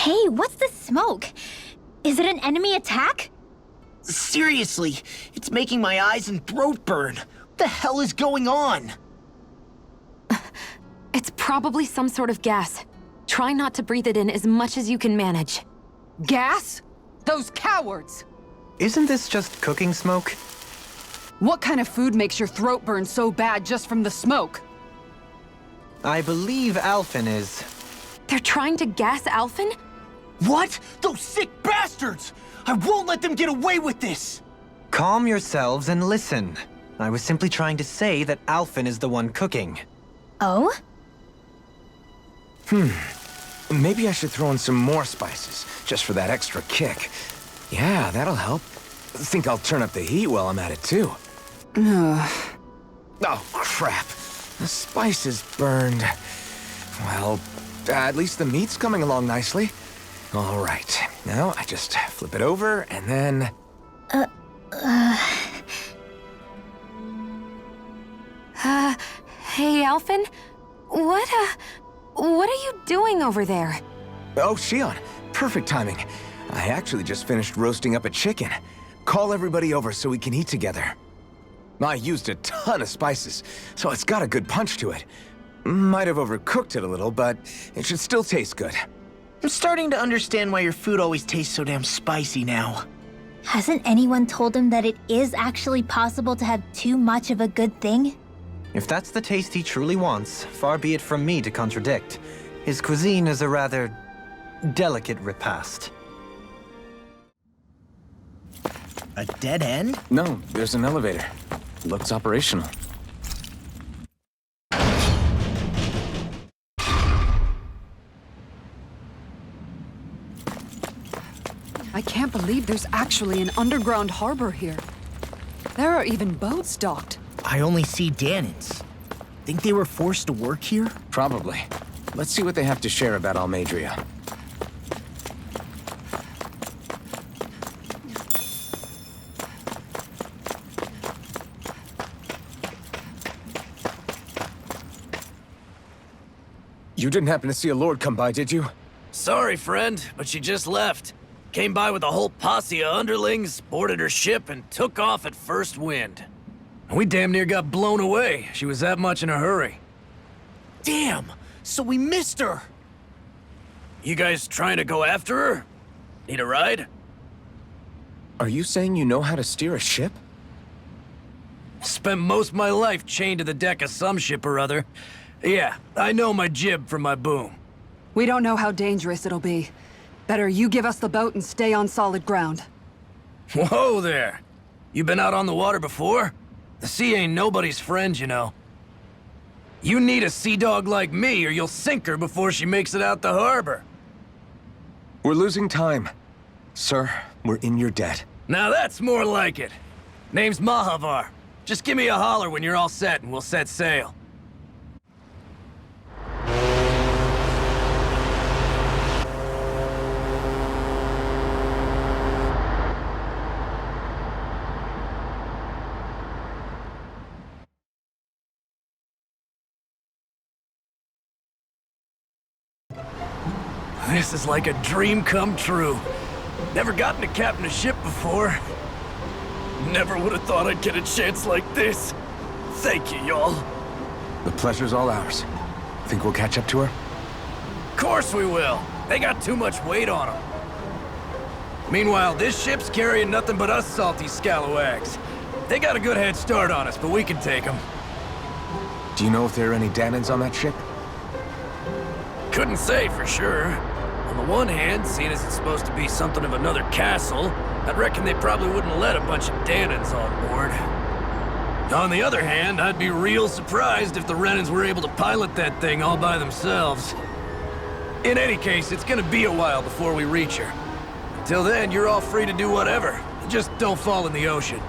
Hey, what's the smoke? Is it an enemy attack? Seriously, it's making my eyes and throat burn. What the hell is going on? It's probably some sort of gas. Try not to breathe it in as much as you can manage. Gas? Those cowards! Isn't this just cooking smoke? What kind of food makes your throat burn so bad just from the smoke? I believe Alphen is. They're trying to gas Alphen? What? Those sick bastards! I won't let them get away with this! Calm yourselves and listen. I was simply trying to say that Alphen is the one cooking. Oh? Maybe I should throw in some more spices, just for that extra kick. Yeah, that'll help. Think I'll turn up the heat while I'm at it, too. Oh, crap. The spice is burned. Well, at least the meat's coming along nicely. All right. Now, I just flip it over, and then... Hey, Alphen? What are you doing over there? Oh, Shion. Perfect timing. I actually just finished roasting up a chicken. Call everybody over so we can eat together. I used a ton of spices, so it's got a good punch to it. Might have overcooked it a little, but it should still taste good. I'm starting to understand why your food always tastes so damn spicy now. Hasn't anyone told him that it is actually possible to have too much of a good thing? If that's the taste he truly wants, far be it from me to contradict. His cuisine is a rather delicate repast. A dead end? No, there's an elevator. Looks operational. I can't believe there's actually an underground harbor here. There are even boats docked. I only see Danans. Think they were forced to work here? Probably. Let's see what they have to share about Алмейдрея. You didn't happen to see a Lord come by, did you? Sorry, friend, but she just left. Came by with a whole posse of underlings, boarded her ship, and took off at first wind. We damn near got blown away. She was that much in a hurry. Damn! So we missed her! You guys trying to go after her? Need a ride? Are you saying you know how to steer a ship? Spent most of my life chained to the deck of some ship or other. Yeah, I know my jib from my boom. We don't know how dangerous it'll be. Better you give us the boat and stay on solid ground. Whoa there! You been out on the water before? The sea ain't nobody's friend, you know. You need a sea dog like me, or you'll sink her before she makes it out the harbor. We're losing time. Sir, we're in your debt. Now that's more like it. Name's Mahavar. Just give me a holler when you're all set and we'll set sail. This is like a dream come true. Never gotten to captain a ship before. Never would have thought I'd get a chance like this. Thank you, y'all. The pleasure's all ours. Think we'll catch up to her? Course we will. They got too much weight on them. Meanwhile, this ship's carrying nothing but us salty scalawags. They got a good head start on us, but we can take them. Do you know if there are any Danans on that ship? Couldn't say for sure. On the one hand, seeing as it's supposed to be something of another castle, I'd reckon they probably wouldn't let a bunch of Danans on board. On the other hand, I'd be real surprised if the Renans were able to pilot that thing all by themselves. In any case, it's gonna be a while before we reach her. Until then, you're all free to do whatever. Just don't fall in the ocean.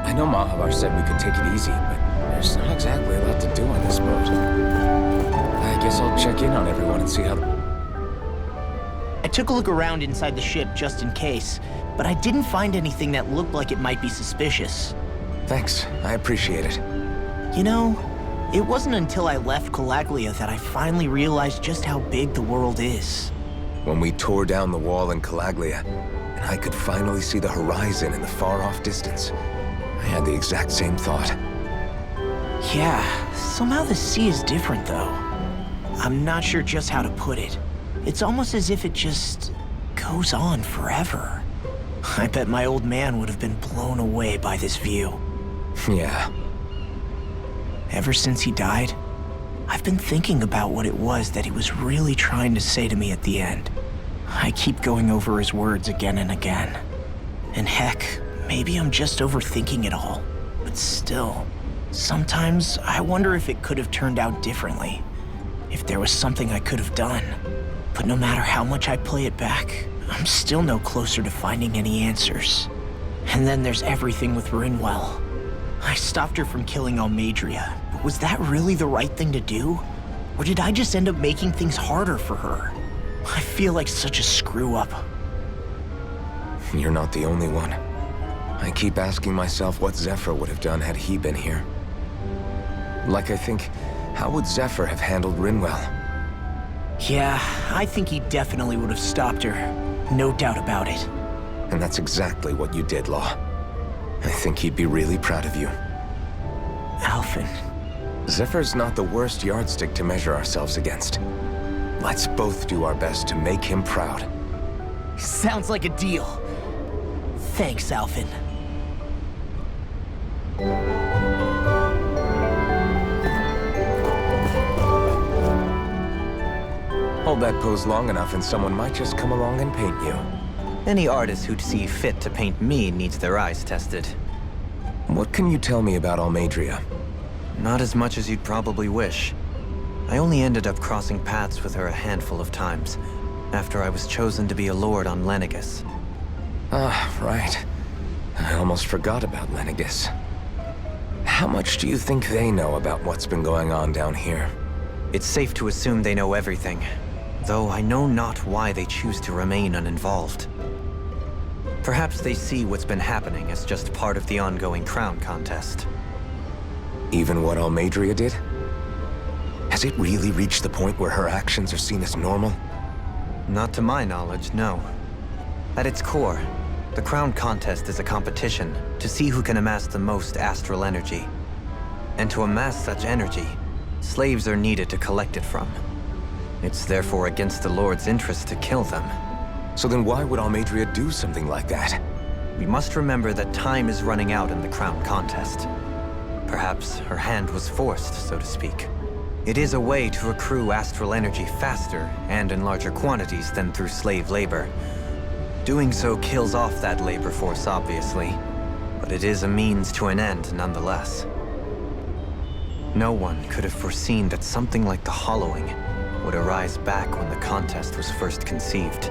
I know Mahavar said we could take it easy, but there's not exactly a lot to do on this boat. I guess I'll check in on everyone and see how... I took a look around inside the ship just in case, but I didn't find anything that looked like it might be suspicious. Thanks, I appreciate it. You know, It wasn't until I left Calaglia that I finally realized just how big the world is. When we tore down the wall in Calaglia, and I could finally see the horizon in the far-off distance, I had the exact same thought. Yeah, somehow the sea is different though. I'm not sure just how to put it. It's almost as if it just goes on forever. I bet my old man would have been blown away by this view. Yeah. Ever since he died, I've been thinking about what it was that he was really trying to say to me at the end. I keep going over his words again and again. And heck, maybe I'm just overthinking it all. But still, sometimes I wonder if it could have turned out differently. If there was something I could have done. But no matter how much I play it back, I'm still no closer to finding any answers. And then there's everything with Rinwell. I stopped her from killing Алмейдрея, but was that really the right thing to do? Or did I just end up making things harder for her? I feel like such a screw-up. You're not the only one. I keep asking myself what Zephyr would have done had he been here. Like I think, how would Zephyr have handled Rinwell? Yeah, I think he definitely would have stopped her. No doubt about it. And that's exactly what you did, Law. I think he'd be really proud of you. Alphen. Zephyr's not the worst yardstick to measure ourselves against. Let's both do our best to make him proud. Sounds like a deal. Thanks, Alphen. Hold that pose long enough and someone might just come along and paint you. Any artist who'd see fit to paint me needs their eyes tested. What can you tell me about Алмейдрея? Not as much as you'd probably wish. I only ended up crossing paths with her a handful of times, after I was chosen to be a lord on Lenegis. Ah, right. I almost forgot about Lenegis. How much do you think they know about what's been going on down here? It's safe to assume they know everything, though I know not why they choose to remain uninvolved. Perhaps they see what's been happening as just part of the ongoing crown contest. Even what Алмейдрея did? Has it really reached the point where her actions are seen as normal? Not to my knowledge, no. At its core, the crown contest is a competition to see who can amass the most astral energy. And to amass such energy, slaves are needed to collect it from. It's therefore against the Lord's interest to kill them. So then why would Алмейдрея do something like that? We must remember that time is running out in the crown contest. Perhaps her hand was forced, so to speak. It is a way to accrue astral energy faster and in larger quantities than through slave labor. Doing so kills off that labor force, obviously, but it is a means to an end nonetheless. No one could have foreseen that something like the Hollowing would arise back when the contest was first conceived.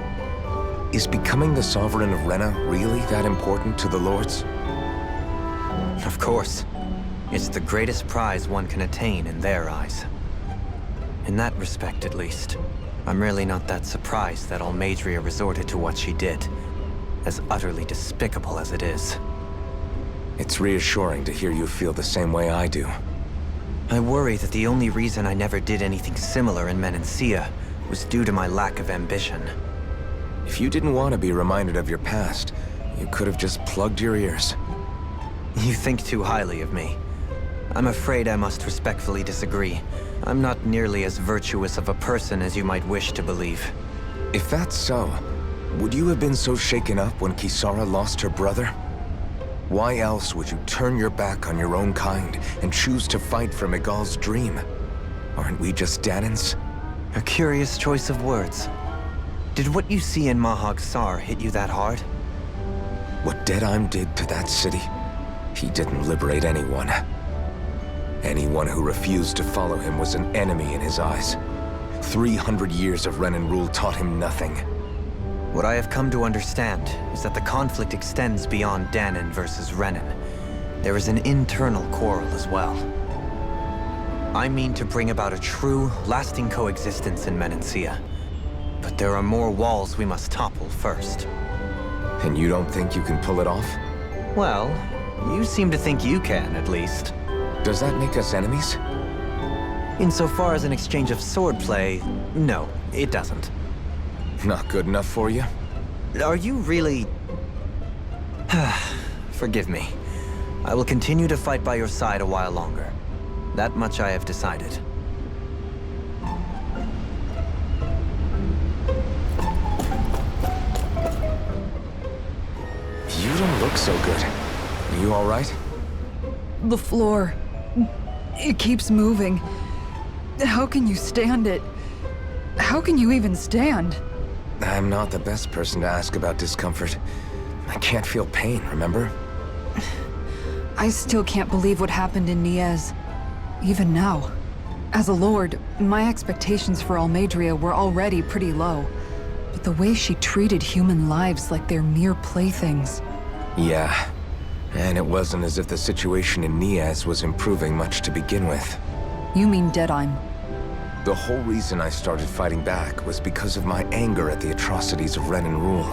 Is becoming the Sovereign of Renna really that important to the Lords? Of course. It's the greatest prize one can attain in their eyes. In that respect, at least, I'm really not that surprised that Алмейдрея resorted to what she did, as utterly despicable as it is. It's reassuring to hear you feel the same way I do. I worry that the only reason I never did anything similar in Menancia was due to my lack of ambition. If you didn't want to be reminded of your past, you could have just plugged your ears. You think too highly of me. I'm afraid I must respectfully disagree. I'm not nearly as virtuous of a person as you might wish to believe. If that's so, would you have been so shaken up when Kisara lost her brother? Why else would you turn your back on your own kind and choose to fight for Miguel's dream? Aren't we just Danans? A curious choice of words. Did what you see in Mahag Sar hit you that hard? What Deadheim did to that city, he didn't liberate anyone. Anyone who refused to follow him was an enemy in his eyes. 300 years of Renan rule taught him nothing. What I have come to understand is that the conflict extends beyond Danan versus Renan. There is an internal quarrel as well. I mean to bring about a true, lasting coexistence in Menancia. But there are more walls we must topple first. And you don't think you can pull it off? Well, you seem to think you can, at least. Does that make us enemies? Insofar as an exchange of swordplay, no, it doesn't. Not good enough for you? Are you really... Forgive me. I will continue to fight by your side a while longer. That much I have decided. You don't look so good. Are you all right? The floor. It keeps moving. How can you stand it? How can you even stand? I'm not the best person to ask about discomfort. I can't feel pain, remember? I still can't believe what happened in Niez. Even now. As a lord, my expectations for Алмейдрея were already pretty low. But the way she treated human lives like they're mere playthings. Yeah. And it wasn't as if the situation in Niez was improving much to begin with. You mean Deadheim? The whole reason I started fighting back was because of my anger at the atrocities of Renan rule.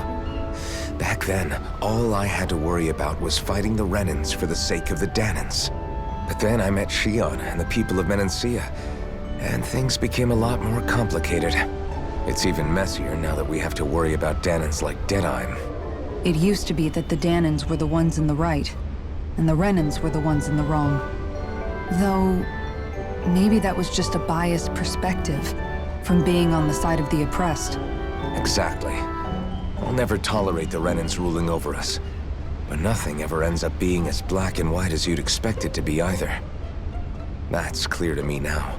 Back then, all I had to worry about was fighting the Renans for the sake of the Danans. But then I met Shion and the people of Menancia, and things became a lot more complicated. It's even messier now that we have to worry about Danans like Deadheim. It used to be that the Danans were the ones in the right, and the Renans were the ones in the wrong. Though, maybe that was just a biased perspective from being on the side of the oppressed. Exactly. I'll never tolerate the Renans ruling over us. But nothing ever ends up being as black and white as you'd expect it to be either. That's clear to me now.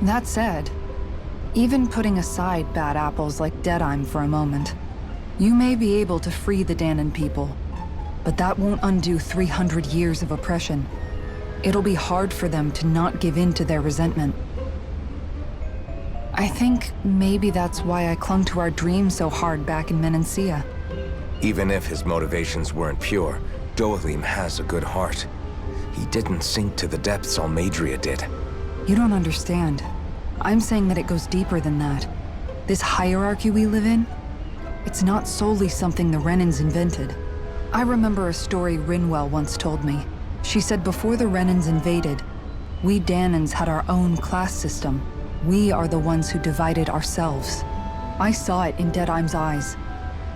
That said, even putting aside bad apples like Deadheim for a moment, you may be able to free the Danan people, but that won't undo 300 years of oppression. It'll be hard for them to not give in to their resentment. I think maybe that's why I clung to our dream so hard back in Menancia. Even if his motivations weren't pure, Dohalim has a good heart. He didn't sink to the depths Алмейдрея did. You don't understand. I'm saying that it goes deeper than that. This hierarchy we live in, it's not solely something the Renans invented. I remember a story Rinwell once told me. She said before the Renans invaded, we Danans had our own class system. We are the ones who divided ourselves. I saw it in Deadheim's eyes.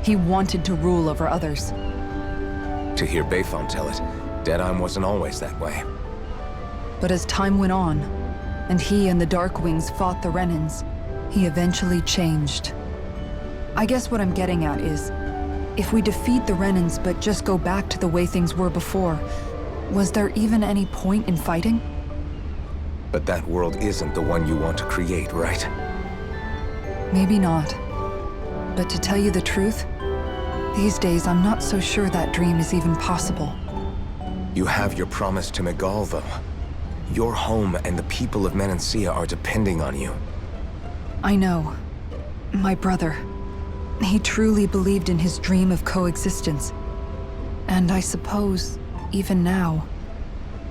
He wanted to rule over others. To hear Bayfon tell it, Deadheim wasn't always that way. But as time went on, and he and the Darkwings fought the Renans, he eventually changed. I guess what I'm getting at is, if we defeat the Renans but just go back to the way things were before, was there even any point in fighting? But that world isn't the one you want to create, right? Maybe not. But to tell you the truth, these days I'm not so sure that dream is even possible. You have your promise to Megal, though. Your home and the people of Menancia are depending on you. I know. My brother. He truly believed in his dream of coexistence. And I suppose, even now,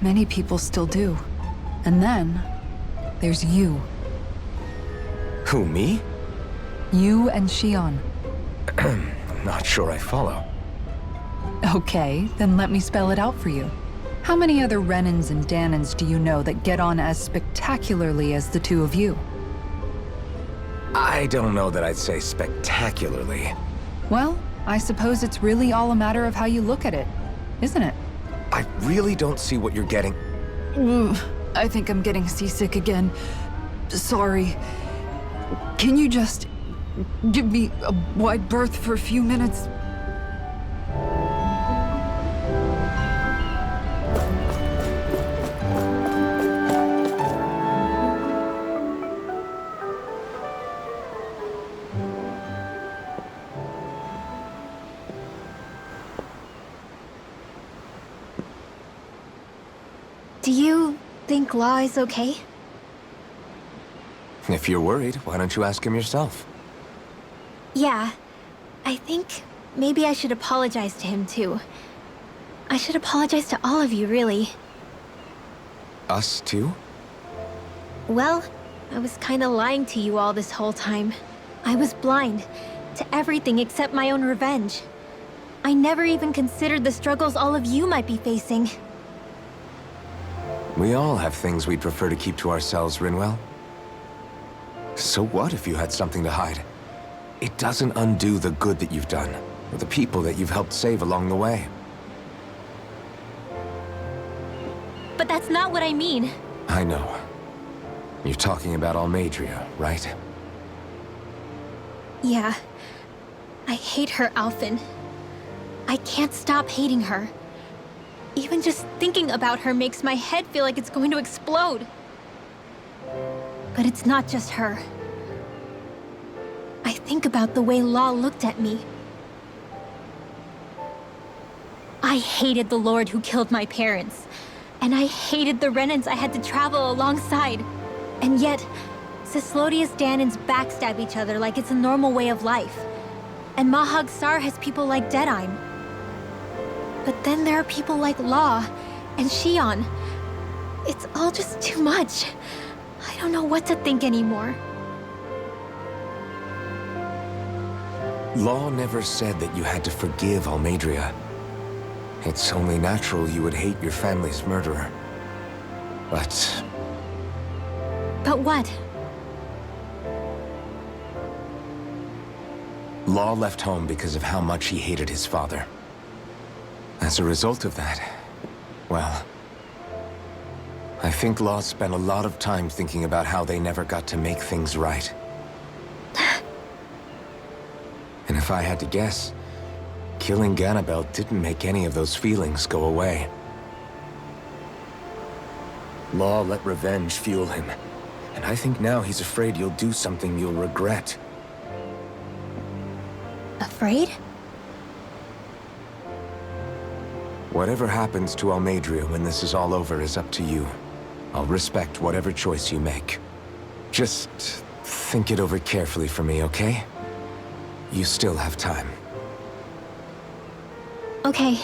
many people still do. And then, there's you. Who, me? You and Shion. I'm not sure I follow. Okay, then let me spell it out for you. How many other Renans and Danans do you know that get on as spectacularly as the two of you? I don't know that I'd say spectacularly. Well, I suppose it's really all a matter of how you look at it, isn't it? I really don't see what you're getting. I think I'm getting seasick again. Sorry. Can you just give me a wide berth for a few minutes? Do you think Law is okay? If you're worried, why don't you ask him yourself? Yeah. I think maybe I should apologize to him too. I should apologize to all of you, really. Us too? Well, I was kinda lying to you all this whole time. I was blind to everything except my own revenge. I never even considered the struggles all of you might be facing. We all have things we'd prefer to keep to ourselves, Rinwell. So what if you had something to hide? It doesn't undo the good that you've done, or the people that you've helped save along the way. But that's not what I mean. I know. You're talking about Алмейдрея, right? Yeah. I hate her, Alphen. I can't stop hating her. Even just thinking about her makes my head feel like it's going to explode. But it's not just her. I think about the way Law looked at me. I hated the Lord who killed my parents. And I hated the Renans I had to travel alongside. And yet, Cyslodia's Danans backstab each other like it's a normal way of life. And Mahag Sar has people like Deadime. But then there are people like Law and Shion. It's all just too much. I don't know what to think anymore. Law never said that you had to forgive Алмейдрея. It's only natural you would hate your family's murderer. But But what? Law left home because of how much he hated his father. As a result of that, well, I think Law spent a lot of time thinking about how they never got to make things right. And if I had to guess, killing Ganabel didn't make any of those feelings go away. Law let revenge fuel him, and I think now he's afraid you'll do something you'll regret. Afraid? Whatever happens to Алмейдрея when this is all over is up to you. I'll respect whatever choice you make. Just think it over carefully for me, okay? You still have time. Okay.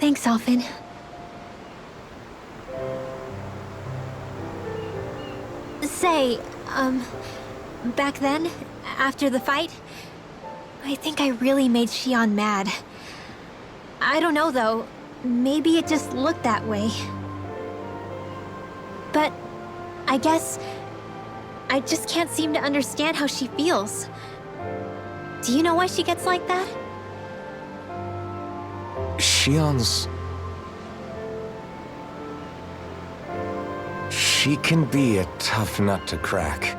Thanks, Alphen. Say, back then, after the fight, I think I really made Shion mad. I don't know, though. Maybe it just looked that way. But I guess I just can't seem to understand how she feels. Do you know why she gets like that? Shion's... She can be a tough nut to crack.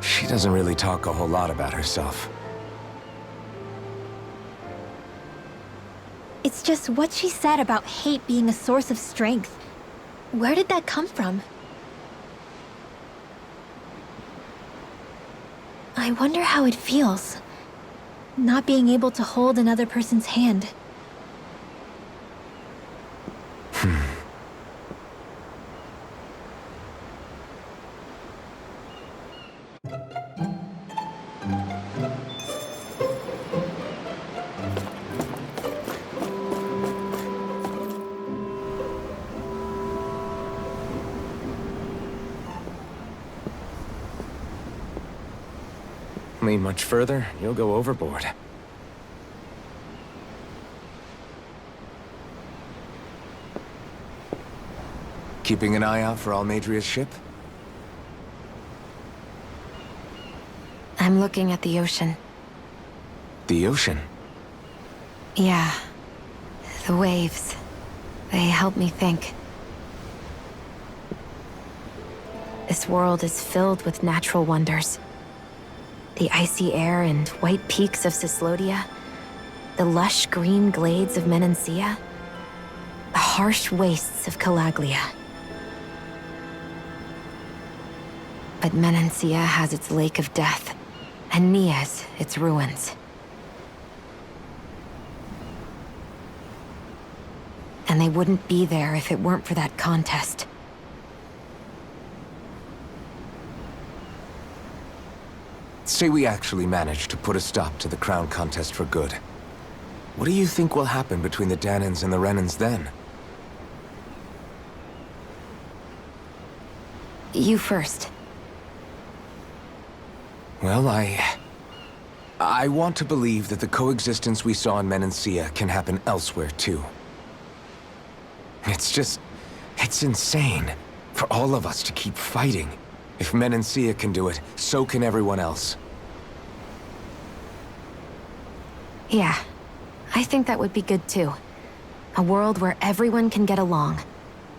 She doesn't really talk a whole lot about herself. It's just what she said about hate being a source of strength. Where did that come from? I wonder how it feels, not being able to hold another person's hand. Lean much further, you'll go overboard. Keeping an eye out for Алмейдрея's ship? I'm looking at the ocean. The ocean? Yeah. The waves. They help me think. This world is filled with natural wonders. The icy air and white peaks of Cyslodia, the lush green glades of Menancia, the harsh wastes of Calaglia. But Menancia has its Lake of Death, and Nias its ruins. And they wouldn't be there if it weren't for that contest. Say we actually manage to put a stop to the crown contest for good. What do you think will happen between the Danans and the Renans then? You first. Well, I want to believe that the coexistence we saw in Menancia can happen elsewhere, too. It's insane for all of us to keep fighting. If Menancia can do it, so can everyone else. Yeah, I think that would be good too. A world where everyone can get along.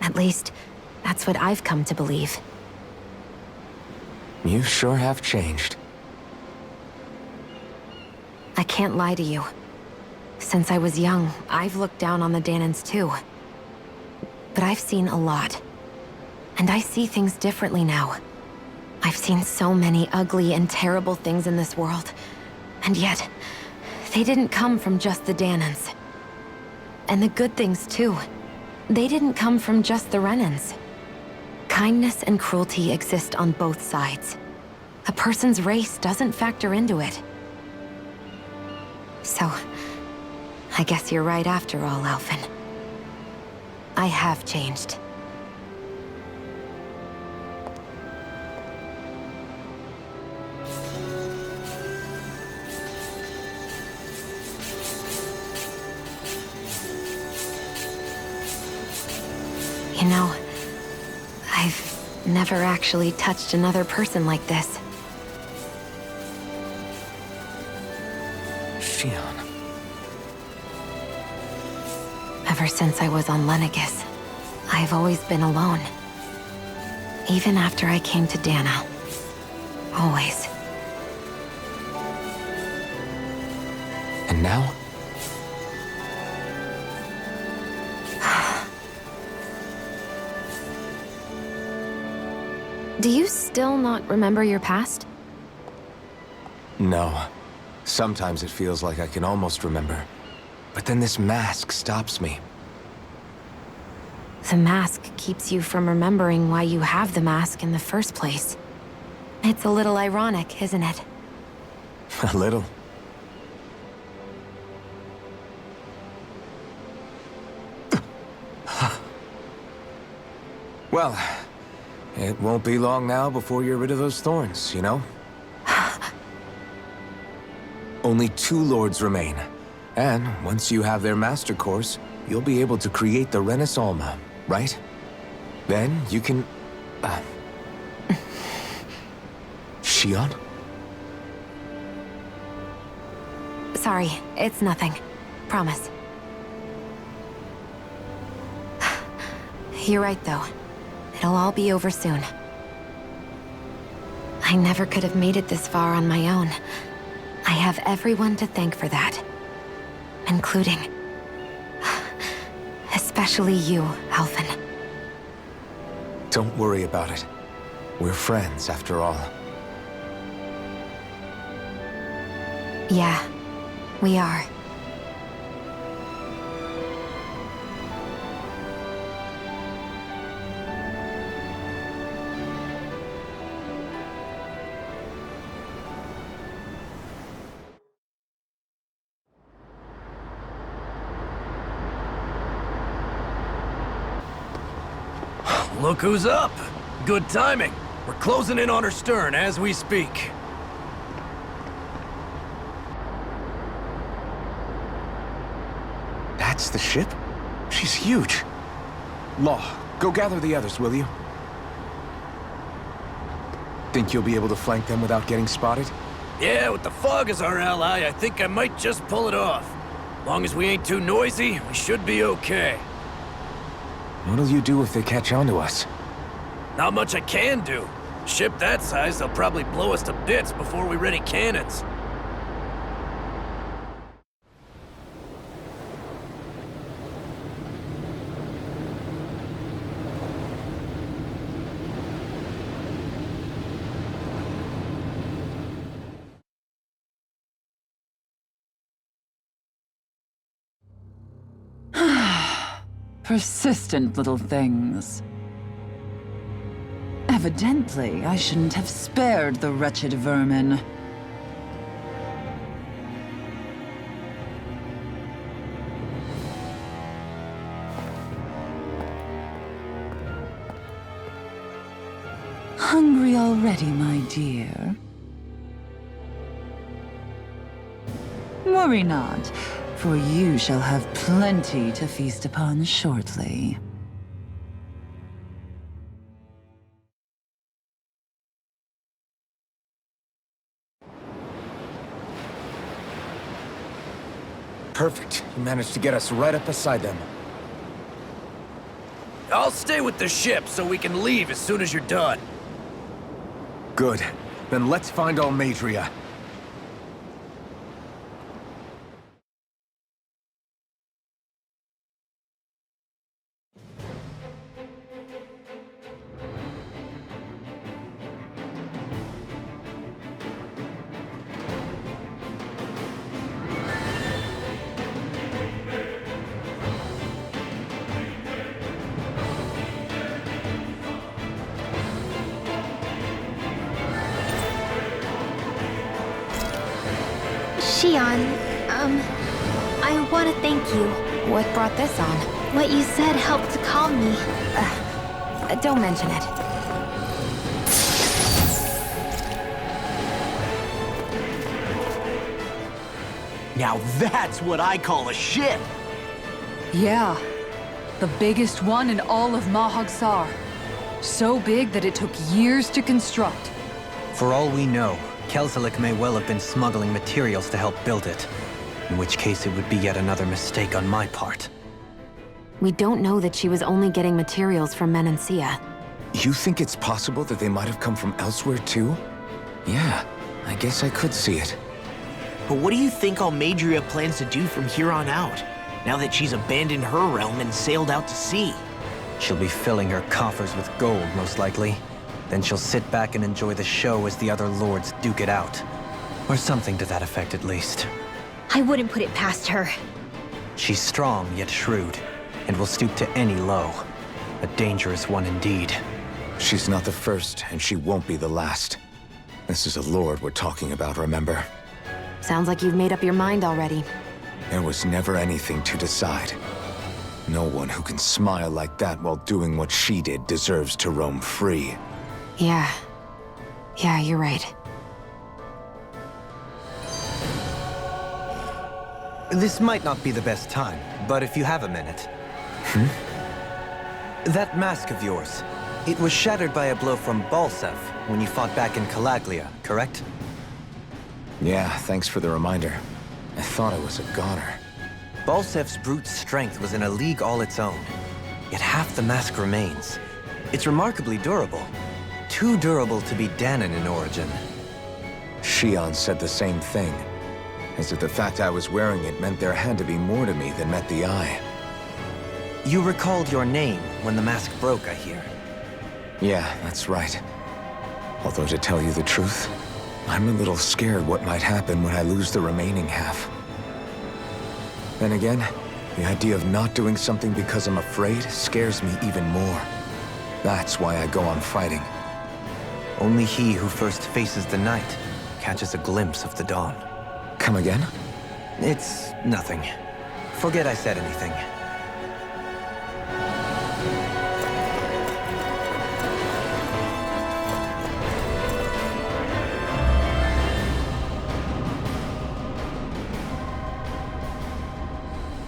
At least, that's what I've come to believe. You sure have changed. I can't lie to you. Since I was young, I've looked down on the Danans too. But I've seen a lot. And I see things differently now. I've seen so many ugly and terrible things in this world. And yet, they didn't come from just the Danans. And the good things too. They didn't come from just the Renans. Kindness and cruelty exist on both sides. A person's race doesn't factor into it. So, I guess you're right after all, Alphen. I have changed. You know, I've never actually touched another person like this. Shion. Ever since I was on Lenegis, I've always been alone. Even after I came to Dana. Always. And now? Do you still not remember your past? No. Sometimes it feels like I can almost remember. But then this mask stops me. The mask keeps you from remembering why you have the mask in the first place. It's a little ironic, isn't it? A little. Well, it won't be long now before you're rid of those thorns, you know? Only 2 lords remain. And once you have their master course, you'll be able to create the Renis Alma, right? Then you can... Shion? Sorry, it's nothing. Promise. You're right, though. It'll all be over soon. I never could have made it this far on my own. I have everyone to thank for that. Including... especially you, Alphen. Don't worry about it. We're friends, after all. Yeah, we are. Look who's up! Good timing. We're closing in on her stern as we speak. That's the ship? She's huge. Law, go gather the others, will you? Think you'll be able to flank them without getting spotted? Yeah, with the fog as our ally, I think I might just pull it off. Long as we ain't too noisy, we should be okay. What'll you do if they catch on to us? Not much I can do. Ship that size, they'll probably blow us to bits before we ready cannons. Persistent little things. Evidently, I shouldn't have spared the wretched vermin. Hungry already, my dear? Worry not, for you shall have plenty to feast upon shortly. Perfect. You managed to get us right up beside them. I'll stay with the ship so we can leave as soon as you're done. Good. Then let's find Алмейдрея. Shion, I want to thank you. What brought this on? What you said helped to calm me. Don't mention it. Now that's what I call a ship! Yeah. The biggest one in all of Mahagsar. So big that it took years to construct. For all we know, Kelzelik may well have been smuggling materials to help build it. In which case it would be yet another mistake on my part. We don't know that she was only getting materials from Menancia. You think it's possible that they might have come from elsewhere too? Yeah, I guess I could see it. But what do you think Алмейдрея plans to do from here on out, now that she's abandoned her realm and sailed out to sea? She'll be filling her coffers with gold, most likely. Then she'll sit back and enjoy the show as the other lords duke it out. Or something to that effect, at least. I wouldn't put it past her. She's strong, yet shrewd, and will stoop to any low. A dangerous one indeed. She's not the first, and she won't be the last. This is a lord we're talking about, remember? Sounds like you've made up your mind already. There was never anything to decide. No one who can smile like that while doing what she did deserves to roam free. Yeah. Yeah, you're right. This might not be the best time, but if you have a minute. That mask of yours, it was shattered by a blow from Balsev when you fought back in Calaglia, correct? Yeah, thanks for the reminder. I thought it was a goner. Balsev's brute strength was in a league all its own. Yet half the mask remains. It's remarkably durable. Too durable to be Danon in origin. Shion said the same thing. As if the fact I was wearing it meant there had to be more to me than met the eye. You recalled your name when the mask broke, I hear. Yeah, that's right. Although to tell you the truth, I'm a little scared what might happen when I lose the remaining half. Then again, the idea of not doing something because I'm afraid scares me even more. That's why I go on fighting. Only he who first faces the night catches a glimpse of the dawn. Come again? It's nothing. Forget I said anything.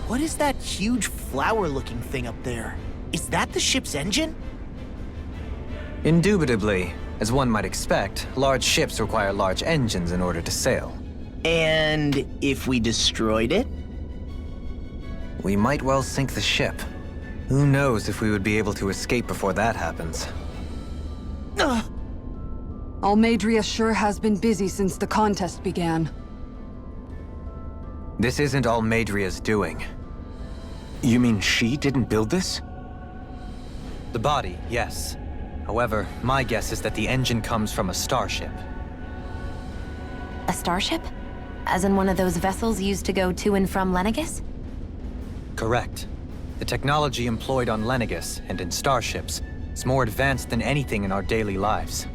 What is that huge flower-looking thing up there? Is that the ship's engine? Indubitably. As one might expect, large ships require large engines in order to sail. And if we destroyed it? We might well sink the ship. Who knows if we would be able to escape before that happens. Алмейдрея sure has been busy since the contest began. This isn't Алмейдреya's doing. You mean she didn't build this? The body, yes. However, my guess is that the engine comes from a starship. A starship? As in one of those vessels used to go to and from Lenegis? Correct. The technology employed on Lenegis and in starships is more advanced than anything in our daily lives.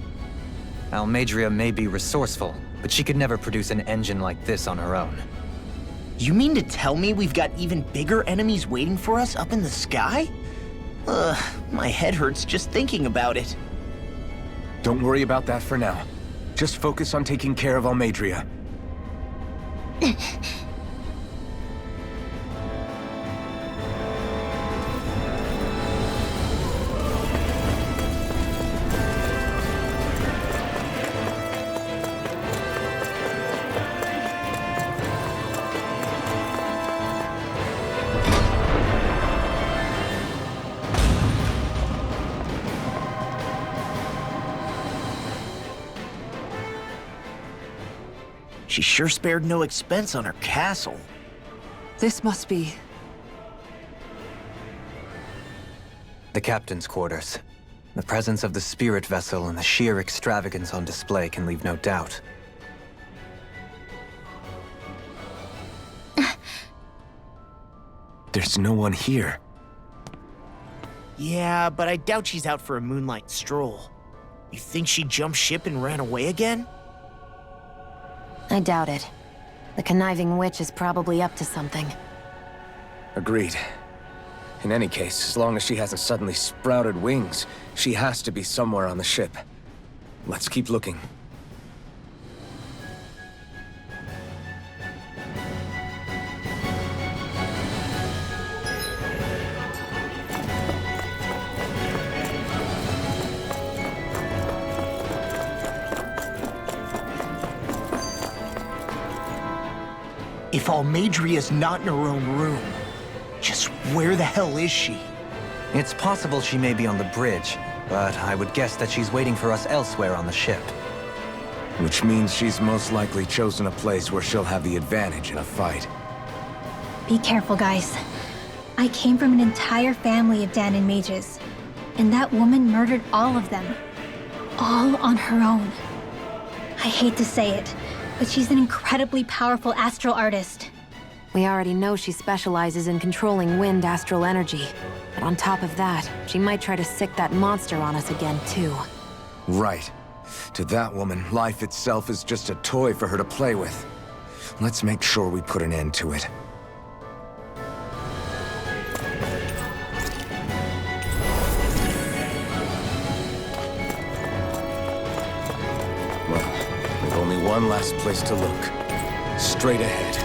Алмейдреya may be resourceful, but she could never produce an engine like this on her own. You mean to tell me we've got even bigger enemies waiting for us up in the sky? My head hurts just thinking about it. Don't worry about that for now. Just focus on taking care of Алмейдрея. She sure spared no expense on her castle. This must be... The captain's quarters. The presence of the spirit vessel and the sheer extravagance on display can leave no doubt. There's no one here. Yeah, but I doubt she's out for a moonlight stroll. You think she jumped ship and ran away again? I doubt it. The conniving witch is probably up to something. Agreed. In any case, as long as she hasn't suddenly sprouted wings, she has to be somewhere on the ship. Let's keep looking. If Алмейдреya's not in her own room, just where the hell is she? It's possible she may be on the bridge, but I would guess that she's waiting for us elsewhere on the ship. Which means she's most likely chosen a place where she'll have the advantage in a fight. Be careful, guys. I came from an entire family of Danon mages, and that woman murdered all of them. All on her own. I hate to say it, but she's an incredibly powerful astral artist. We already know she specializes in controlling wind astral energy. But on top of that, she might try to sick that monster on us again, too. Right. To that woman, life itself is just a toy for her to play with. Let's make sure we put an end to it. Well, we've only one last place to look. Straight ahead.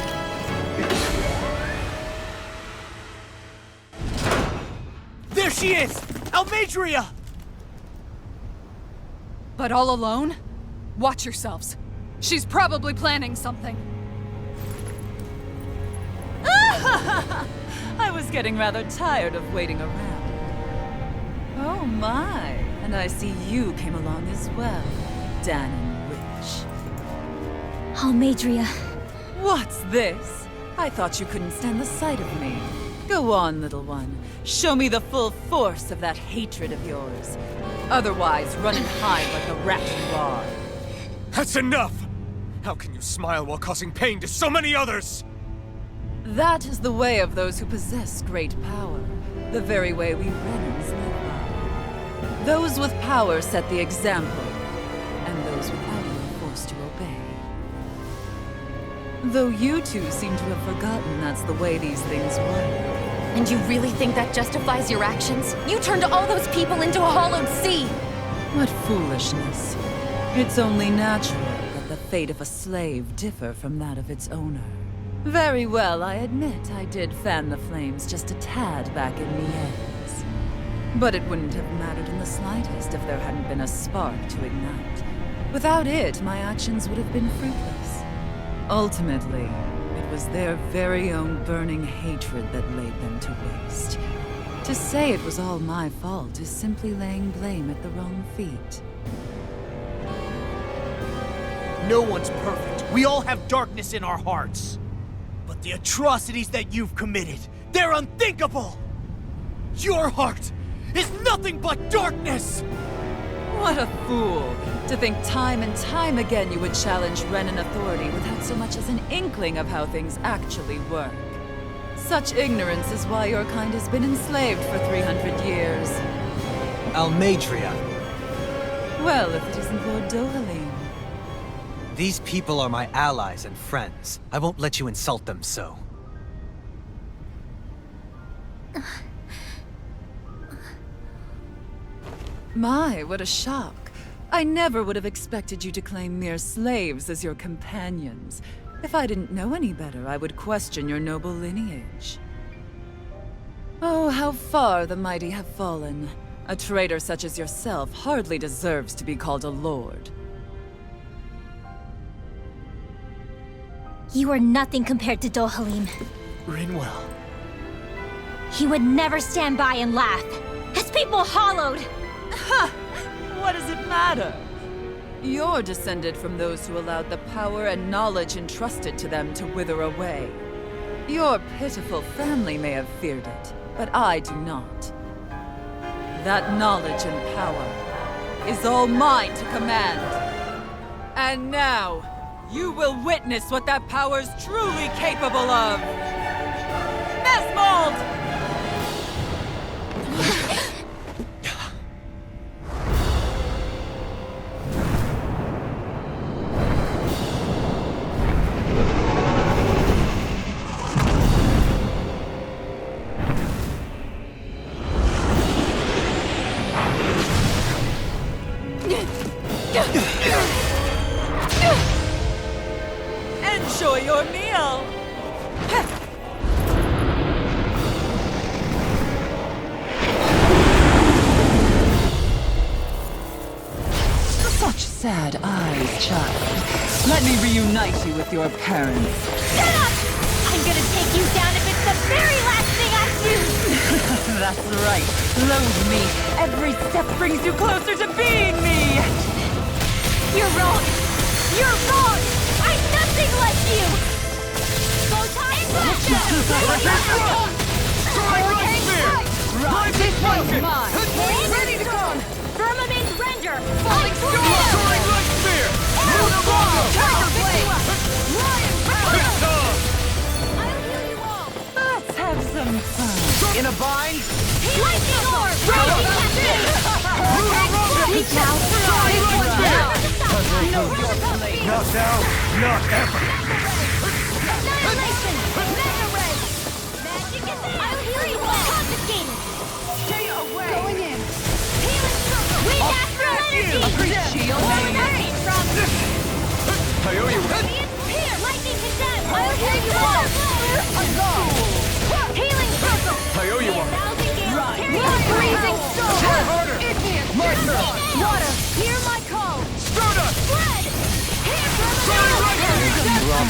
There she is! Алмейдрея! But all alone? Watch yourselves. She's probably planning something. I was getting rather tired of waiting around. Oh my, and I see you came along as well, Danon Witch. Алмейдреya. What's this? I thought you couldn't stand the sight of me. Go on, little one. Show me the full force of that hatred of yours. Otherwise, run and hide like the rat you are. That's enough! How can you smile while causing pain to so many others? That is the way of those who possess great power. The very way we Renans live by. Those with power set the example, and those without it are forced to obey. Though you two seem to have forgotten that's the way these things work. And you really think that justifies your actions? You turned all those people into a hollowed sea! What foolishness. It's only natural that the fate of a slave differ from that of its owner. Very well, I admit I did fan the flames just a tad back in Mies. But it wouldn't have mattered in the slightest if there hadn't been a spark to ignite. Without it, my actions would have been fruitless. Ultimately, it was their very own burning hatred that laid them to waste. To say it was all my fault is simply laying blame at the wrong feet. No one's perfect. We all have darkness in our hearts. But the atrocities that you've committed, they're unthinkable! Your heart is nothing but darkness! What a fool! To think time and time again you would challenge Renan authority without so much as an inkling of how things actually work. Such ignorance is why your kind has been enslaved for 300 years. Алмейдрея! Well, if it isn't Lord Dohalim. These people are my allies and friends. I won't let you insult them so. My, what a shock. I never would have expected you to claim mere slaves as your companions. If I didn't know any better, I would question your noble lineage. Oh, how far the mighty have fallen. A traitor such as yourself hardly deserves to be called a lord. You are nothing compared to Dohalim. Rinwell. He would never stand by and laugh. His people hollowed! Ha! What does it matter? You're descended from those who allowed the power and knowledge entrusted to them to wither away. Your pitiful family may have feared it, but I do not. That knowledge and power is all mine to command. And now, you will witness what that power's truly capable of. Mesmold! Enjoy your meal! Such sad eyes, child. Let me reunite you with your parents. Shut up! I'm gonna take you down if it's the very last thing I do! That's right. Loathe me. Every step brings you closer to being me! You're wrong! You're wrong! I'm nothing like you! Go time! This one's mine! Ready to go! Firmament render! Falling storm! Soaring light spear! Arrow ball! Tiger blade! Lion power! I'll heal you all! Let's have some fun. In a bind? Lightning orb! Rising cascade! Reach out! This one's down! Not now, not ever. Annihilation! Mega ray! Magic is in! I'll heal you all! Confiscated! Stay away! Going in! Healing circle! Wind astral energy! Shield Forward army from... I owe you. Radiant spear! Lightning condemned! I'll heal you all! Healing circle! I owe you one. Freezing storm! Try harder. My turn. Water! Hear my call! Stardust. Flood! Here from Soaring light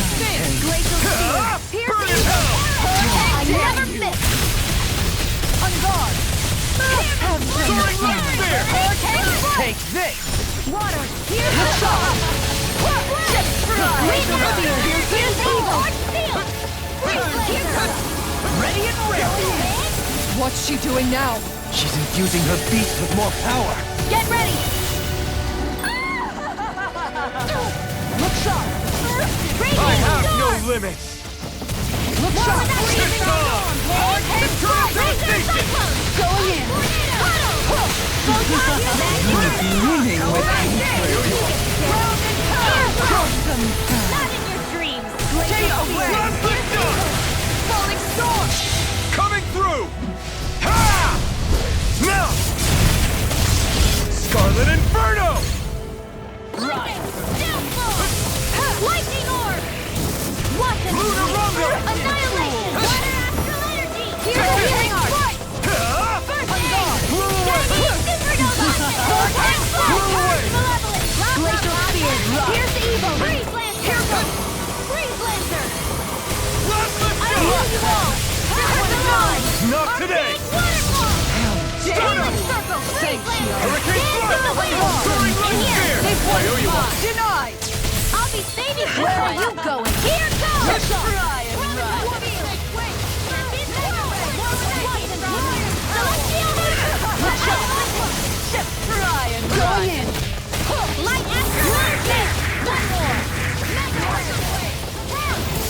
spear. Glacial spear! Burn in hell. I never miss! On guard! Soaring light spear. Take this. Water! Here's the call! Glacial spear! Here's evil! Ready and ready. What's she doing now? She's infusing her beast with more power. Get ready! Look sharp! I have no limits. Look sharp! It's on. Devastation. Going in! Beaming with Not in your dreams! Stay away! Falling storm! Coming through. Ha! Now. Scarlet Inferno. Right! Lightning orb! Watch it! Lunar Rumble. Annihilation! Water astral energy! Here's the healing art! Blew away. Supernova! Vortex Malevolent! Glacial spear! Here's the evil! Freeze Lancer! Here comes! Freeze Lancer! Last lift. I heal you all! Not today. Waterfall! Healing circle! Freeze Lancer! Hurricane Dance in Flood. the wind! Soaring light And here! spear. I owe you one. Denied! I'll be saving you! Where are you going? Here goes! Let's try and run! Just try and run! Light astral energy! One more!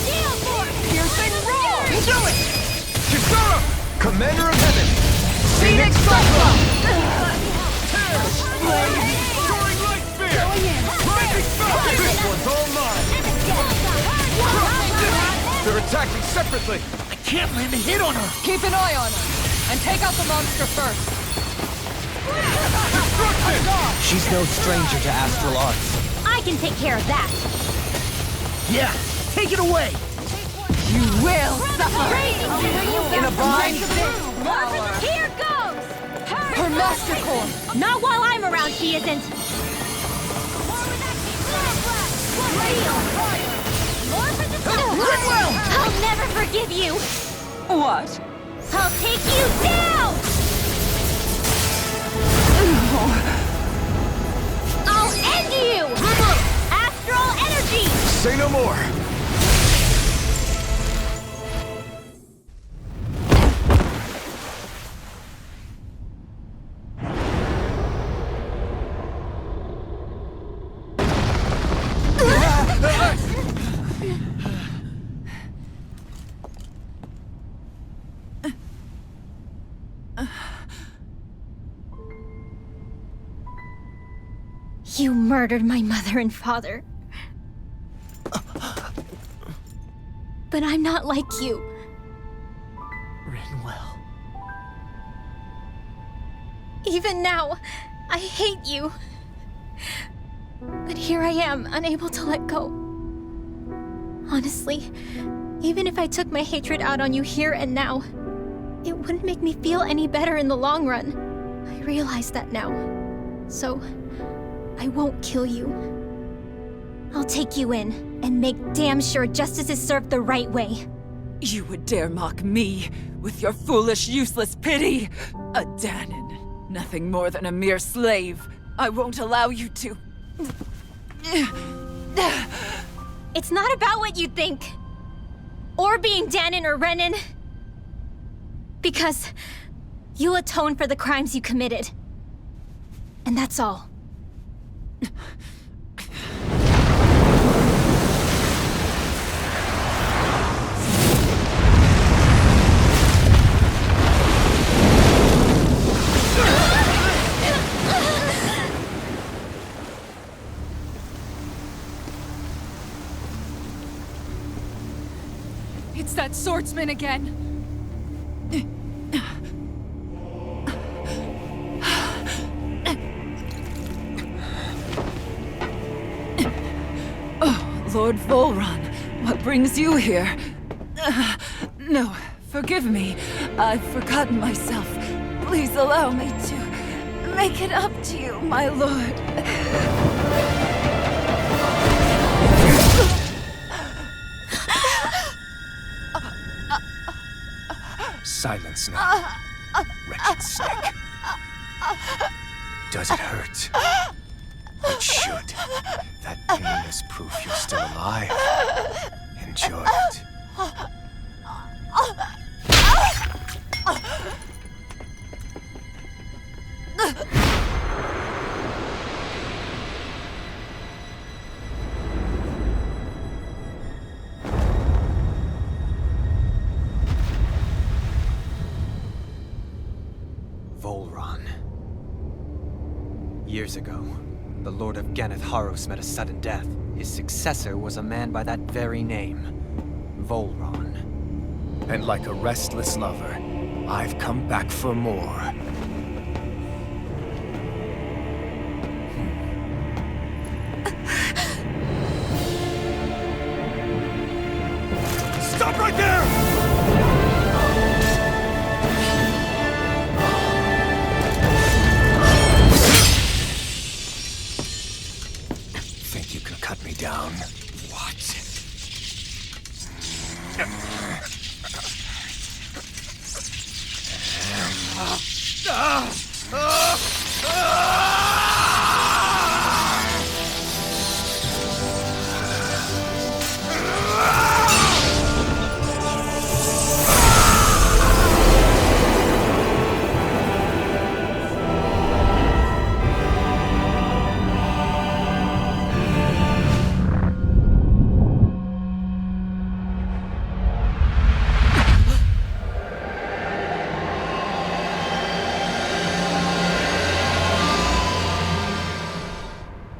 Steel force! Piercing roll! Do it. Kisara, Commander of Heaven. Phoenix Cyclone! Soaring light spear. Rising Falcon. This one's all mine. They're attacking separately. I can't land a hit on her. Keep an eye on her, and take out the monster first. Destruction. She's no stranger to astral arts. I can take care of that. Yeah, take it away. You will suffer! In a bind? Here goes! Her master core! Not while I'm around, she isn't. I'll never forgive you. What? I'll take you down. I'll end you. Say no more! You murdered my mother and father. But I'm not like you. Rinwell. Even now, I hate you. But here I am, unable to let go. Honestly, even if I took my hatred out on you here and now, it wouldn't make me feel any better in the long run. I realize that now. So, I won't kill you. I'll take you in and make damn sure justice is served the right way. You would dare mock me with your foolish, useless pity? A Danon, nothing more than a mere slave. I won't allow you to. It's not about what you think. Or being Danon or Renan. Because you'll atone for the crimes you committed. And that's all. It's that swordsman again. Oh, Lord Volron, what brings you here? No, forgive me. I've forgotten myself. Please allow me to make it up to you, my lord. Silence now, wretched snake. Does it hurt? It should. That pain is proof you're still alive. Enjoy it. Volron. Years ago, the Lord of Ganeth Haros met a sudden death. His successor was a man by that very name, Volron. And like a restless lover, I've come back for more. Stop right there! Think you can cut me down? What?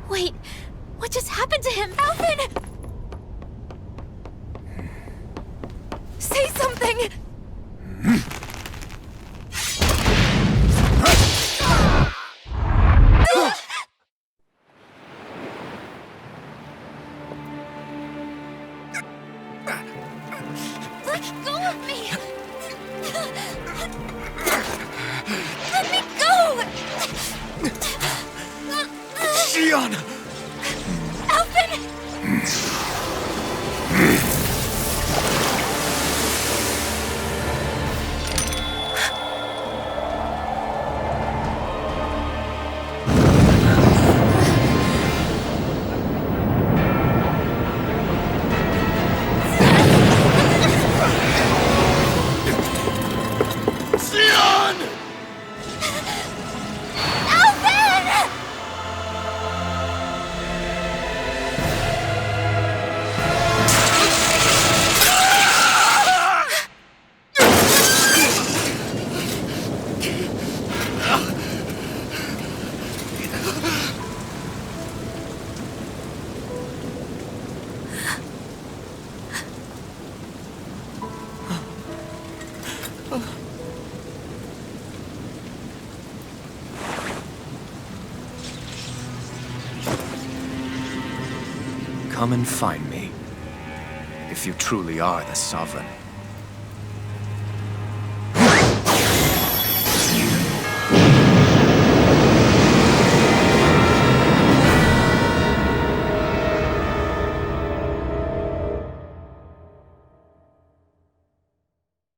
Wait, what just happened to him? Alvin! Say something! Let go of me! Let me go! Shion! Alvin! come and find me. If you truly are the Sovereign.